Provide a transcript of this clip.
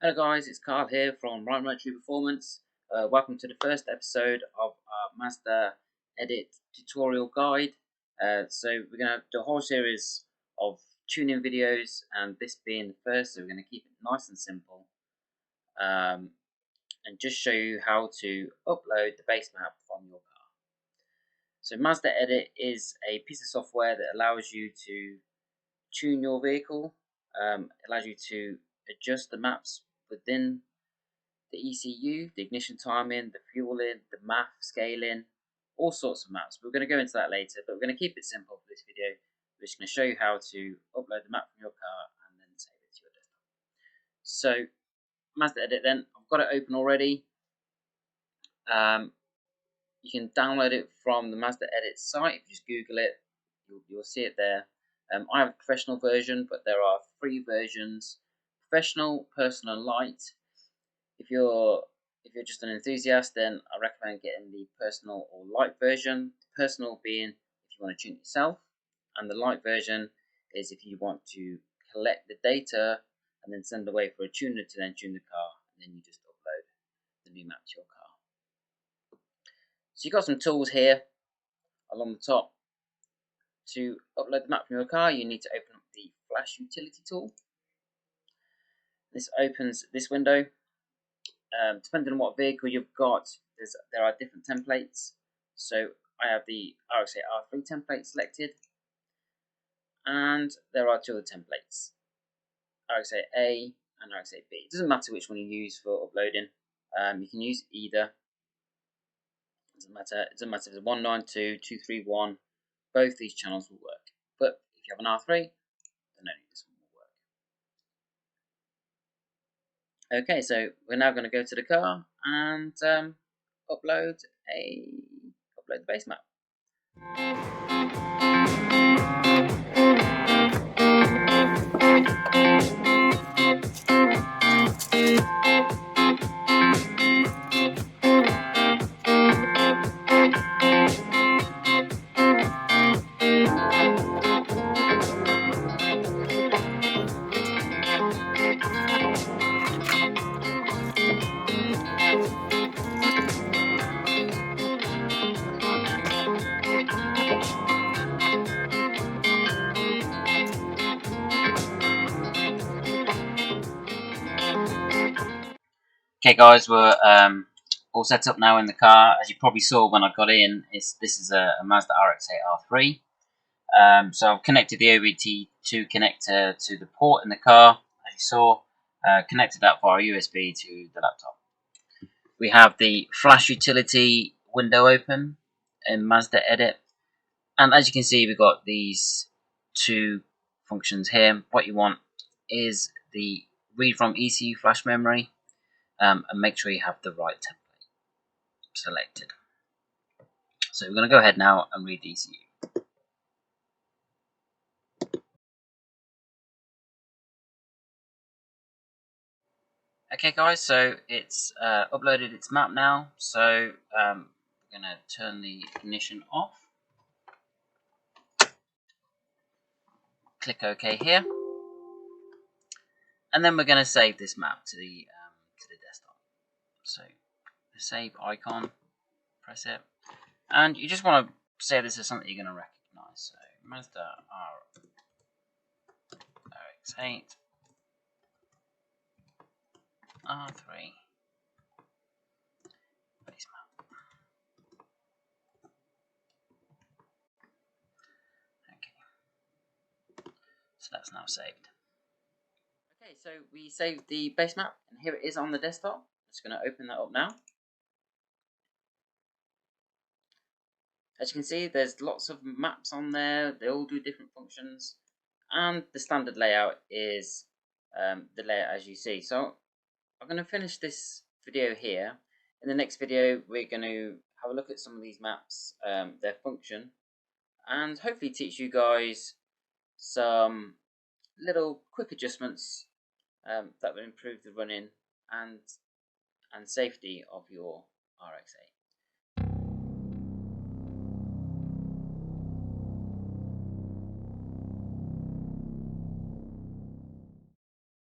Hello guys, it's Carl here from Right Motory Performance. Welcome to the first episode of our Mazda Edit tutorial guide. So we're going to do a whole series of tuning videos, and this being the first, so we're going to keep it nice and simple and just show you how to upload the base map from your car. So Mazda Edit is a piece of software that allows you to tune your vehicle, allows you to adjust the maps within the ECU, the ignition timing, the fueling, the MAF scaling, all sorts of maps. We're going to go into that later, but we're going to keep it simple for this video. We're just going to show you how to upload the map from your car and then save it to your desktop. So, Mazda Edit then, I've got it open already. You can download it from the Mazda Edit site. If you just Google it, you'll see it there. I have a professional version, but there are 3 versions: professional, personal, and light. If you're just an enthusiast, then I recommend getting the personal or light version. Personal being if you want to tune it yourself, and the light version is if you want to collect the data and then send away for a tuner to then tune the car, and then you just upload the new map to your car. So you've got some tools here along the top. To upload the map from your car, you need to open up the Flash Utility tool. This opens this window. Depending on what vehicle you've got, there are different templates. So I have the RX-8 R3 template selected, and there are 2 other templates, RX-8A and RX-8B. It doesn't matter which one you use for uploading. You can use either. It doesn't matter if it's 192, 231. Both these channels will work. But if you have an R3, then only this one will work. Okay, so we're now going to go to the car and upload the base map. Okay guys, we're all set up now in the car. As you probably saw when I got in, this is a Mazda RX-8 R3. So I've connected the OBD2 connector to the port in the car, as you saw, connected that via USB to the laptop. We have the Flash Utility window open in Mazda Edit, and as you can see, we've got these 2 functions here. What you want is the read from ECU flash memory, and make sure you have the right template selected. So we're going to go ahead now and read the ECU. Okay guys, so it's uploaded its map now, so we're going to turn the ignition off. Click OK here, and then we're going to save this map to the desktop. So the save icon, press it, and you just want to say this is something you're going to recognize. So Mazda RX-8 R3 base map. Okay, so that's now saved. Okay, so we saved the base map, and here it is on the desktop. I'm just going to open that up now. As you can see, there's lots of maps on there. They all do different functions, and the standard layout is the layout as you see. So I'm going to finish this video here. In the next video, we're going to have a look at some of these maps, their function, and hopefully teach you guys some little quick adjustments that will improve the running and safety of your RX-8.